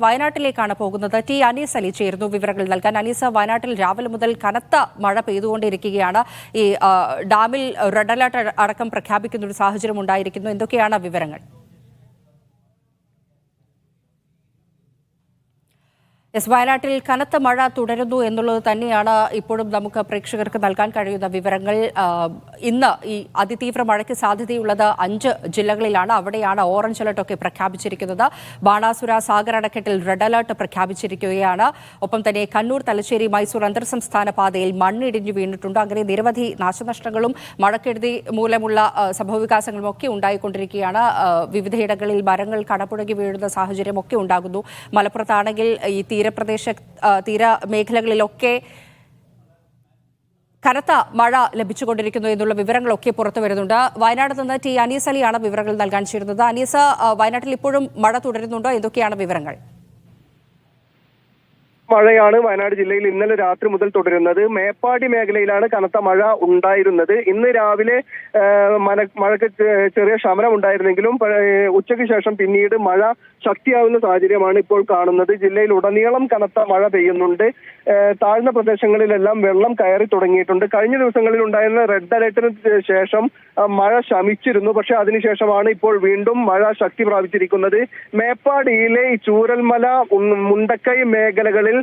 വയനാട്ടിലേക്കാണ് പോകുന്നത്. ടി അനീസ് അലി ചേരുന്നു വിവരങ്ങൾ നൽകാൻ. അനീസ്, വയനാട്ടിൽ രാവിലെ മുതൽ കനത്ത മഴ പെയ്തുകൊണ്ടിരിക്കുകയാണ്. ഈ ഡാമിൽ റെഡ് അലർട്ട് അടക്കം പ്രഖ്യാപിക്കുന്ന ഒരു സാഹചര്യം ഉണ്ടായിരിക്കുന്നു. എന്തൊക്കെയാണ് വിവരങ്ങൾ? വയനാട്ടിൽ കനത്ത മഴ തുടരുന്നു എന്നുള്ളത് തന്നെയാണ് ഇപ്പോഴും നമുക്ക് പ്രേക്ഷകർക്ക് നൽകാൻ കഴിയുന്ന വിവരങ്ങൾ. ഇന്ന് ഈ അതിതീവ്ര മഴയ്ക്ക് സാധ്യതയുള്ളത് 5 ജില്ലകളിലാണ്. അവിടെയാണ് ഓറഞ്ച് അലർട്ടൊക്കെ പ്രഖ്യാപിച്ചിരിക്കുന്നത്. ബാണാസുര, സാഗർ അണക്കെട്ടിൽ റെഡ് അലർട്ട് പ്രഖ്യാപിച്ചിരിക്കുകയാണ്. ഒപ്പം തന്നെ കണ്ണൂർ, തലശ്ശേരി, മൈസൂർ അന്തർ സംസ്ഥാന പാതയിൽ മണ്ണിടിഞ്ഞു വീണിട്ടുണ്ട്. അങ്ങനെ നിരവധി നാശനഷ്ടങ്ങളും മഴക്കെടുതി മൂലമുള്ള സംഭവവികാസങ്ങളും ഒക്കെ ഉണ്ടായിക്കൊണ്ടിരിക്കുകയാണ്. വിവിധയിടങ്ങളിൽ മരങ്ങൾ കടപുഴകി വീഴുന്ന സാഹചര്യമൊക്കെ ഉണ്ടാകുന്നു. മലപ്പുറത്താണെങ്കിൽ ഈ തീരമേഖലകളിലൊക്കെ കനത്ത മഴ ലഭിച്ചുകൊണ്ടിരിക്കുന്നു എന്നുള്ള വിവരങ്ങളൊക്കെ പുറത്തു വരുന്നുണ്ട്. വയനാട് നിന്ന് ടി അനീസ് അലിയാണ് വിവരങ്ങൾ നൽകാൻ ചേരുന്നത്. അനീസ്, വയനാട്ടിൽ ഇപ്പോഴും മഴ തുടരുന്നുണ്ടോ? എന്തൊക്കെയാണ് വിവരങ്ങൾ? മഴയാണ് വയനാട് ജില്ലയിൽ ഇന്നലെ രാത്രി മുതൽ തുടരുന്നത്. മേപ്പാടി മേഖലയിലാണ് കനത്ത മഴ ഉണ്ടായിരുന്നത്. ഇന്ന് രാവിലെ മഴയ്ക്ക് ചെറിയ ശമനം ഉണ്ടായിരുന്നെങ്കിലും ഉച്ചയ്ക്ക് ശേഷം പിന്നീട് മഴ ശക്തിയാവുന്ന സാഹചര്യമാണ് ഇപ്പോൾ കാണുന്നത്. ജില്ലയിൽ ഉടനീളം കനത്ത മഴ പെയ്യുന്നുണ്ട്. താഴ്ന്ന പ്രദേശങ്ങളിലെല്ലാം വെള്ളം കയറി തുടങ്ങിയിട്ടുണ്ട്. കഴിഞ്ഞ ദിവസങ്ങളിൽ ഉണ്ടായിരുന്ന റെഡ് അലർട്ടിന് ശേഷം മഴ ശമിച്ചിരുന്നു. പക്ഷെ അതിനുശേഷമാണ് ഇപ്പോൾ വീണ്ടും മഴ ശക്തി പ്രാപിച്ചിരിക്കുന്നത്. മേപ്പാടിയിലെ ഈ ചൂരൽമല, മുണ്ടക്കൈ മേഖലകളിൽ,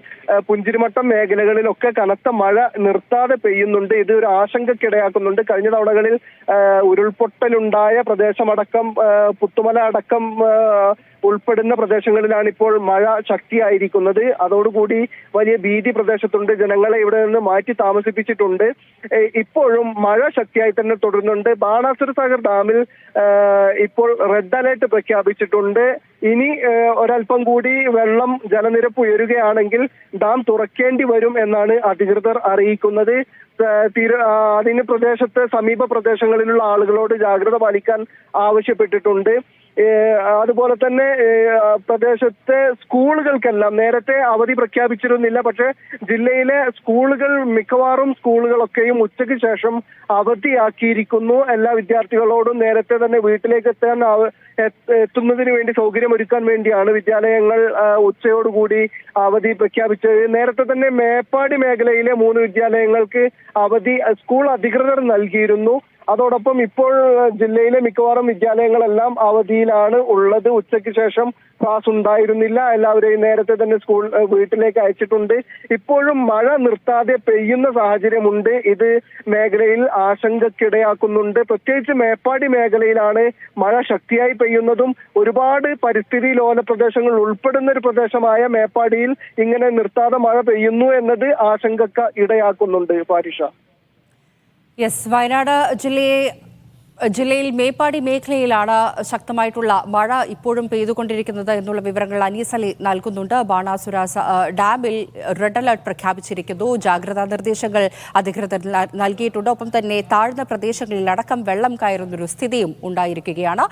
പുഞ്ചിരിമട്ടം മേഖലകളിലൊക്കെ കനത്ത മഴ നിർത്താതെ പെയ്യുന്നുണ്ട്. ഇത് ഒരു ആശങ്കയ്ക്കിടയാക്കുന്നുണ്ട്. കഴിഞ്ഞ തവണകളിൽ ഉരുൾപൊട്ടലുണ്ടായ പ്രദേശമടക്കം, പുത്തുമല അടക്കം ഉൾപ്പെടുന്ന പ്രദേശങ്ങളിലാണ് ഇപ്പോൾ മഴ ശക്തിയായിരിക്കുന്നത്. അതോടുകൂടി വലിയ ഭീതി പ്രദേശത്തുണ്ട്. ജനങ്ങളെ ഇവിടെ നിന്ന് മാറ്റി താമസിപ്പിച്ചിട്ടുണ്ട്. ഇപ്പോഴും മഴ ശക്തിയായി തന്നെ തുടരുന്നുണ്ട്. ബാണാസുര സാഗർ ഡാമിൽ ഇപ്പോൾ റെഡ് അലേർട്ട് പ്രഖ്യാപിച്ചിട്ടുണ്ട്. ഇനി ഒരൽപ്പം കൂടി ജലനിരപ്പ് ഉയരുകയാണെങ്കിൽ ഡാം തുറക്കേണ്ടി വരും എന്നാണ് അധികൃതർ അറിയിക്കുന്നത്. അതിന് സമീപ പ്രദേശങ്ങളിലുള്ള ആളുകളോട് ജാഗ്രത പാലിക്കാൻ ആവശ്യപ്പെട്ടിട്ടുണ്ട്. അതുപോലെ തന്നെ പ്രദേശത്തെ സ്കൂളുകൾക്കെല്ലാം നേരത്തെ അവധി പ്രഖ്യാപിച്ചിരുന്നില്ല. പക്ഷേ ജില്ലയിലെ മിക്കവാറും സ്കൂളുകളൊക്കെയും ഉച്ചയ്ക്ക് ശേഷം അവധിയാക്കിയിരിക്കുന്നു. എല്ലാ വിദ്യാർത്ഥികളോടും നേരത്തെ തന്നെ വീട്ടിലേക്ക് എത്തുന്നതിന് വേണ്ടി സൗകര്യമൊരുക്കാൻ വേണ്ടിയാണ് വിദ്യാലയങ്ങൾ ഉച്ചയോടുകൂടി അവധി പ്രഖ്യാപിച്ചത്. നേരത്തെ തന്നെ മേപ്പാടി മേഖലയിലെ 3 വിദ്യാലയങ്ങൾക്ക് അവധി സ്കൂൾ അധികൃതർ നൽകിയിരുന്നു. അതോടൊപ്പം ഇപ്പോൾ ജില്ലയിലെ മിക്കവാറും വിദ്യാലയങ്ങളെല്ലാം അവധിയിലാണ് ഉള്ളത്. ഉച്ചയ്ക്ക് ശേഷം ക്ലാസ് ഉണ്ടായിരുന്നില്ല. എല്ലാവരെയും നേരത്തെ തന്നെ വീട്ടിലേക്ക് അയച്ചിട്ടുണ്ട്. ഇപ്പോഴും മഴ നിർത്താതെ പെയ്യുന്ന സാഹചര്യമുണ്ട്. ഇത് മേഖലയിൽ ആശങ്കക്കിടയാക്കുന്നുണ്ട്. പ്രത്യേകിച്ച് മേപ്പാടി മേഖലയിലാണ് മഴ ശക്തിയായി പെയ്യുന്നതും. ഒരുപാട് പരിസ്ഥിതി ലോല പ്രദേശങ്ങൾ ഉൾപ്പെടുന്ന ഒരു പ്രദേശമായ മേപ്പാടിയിൽ ഇങ്ങനെ നിർത്താതെ മഴ പെയ്യുന്നു എന്നത് ആശങ്കക്ക് ഇടയാക്കുന്നുണ്ട്. പാരിഷ. വയനാട് ജില്ലയിൽ മേപ്പാടി മേഖലയിലാണ് ശക്തമായിട്ടുള്ള മഴ ഇപ്പോഴും പെയ്തുകൊണ്ടിരിക്കുന്നത് എന്നുള്ള വിവരങ്ങൾ അനീസ് അലി നൽകുന്നുണ്ട്. ബാണാസുര ഡാമിൽ റെഡ് അലർട്ട് പ്രഖ്യാപിച്ചിരിക്കുന്നു. ജാഗ്രതാ നിർദ്ദേശങ്ങൾ അധികൃതർ നൽകിയിട്ടുണ്ട്. ഒപ്പം തന്നെ താഴ്ന്ന പ്രദേശങ്ങളിൽ അടക്കം വെള്ളം കയറുന്നൊരു സ്ഥിതിയും ഉണ്ടായിരിക്കുകയാണ്.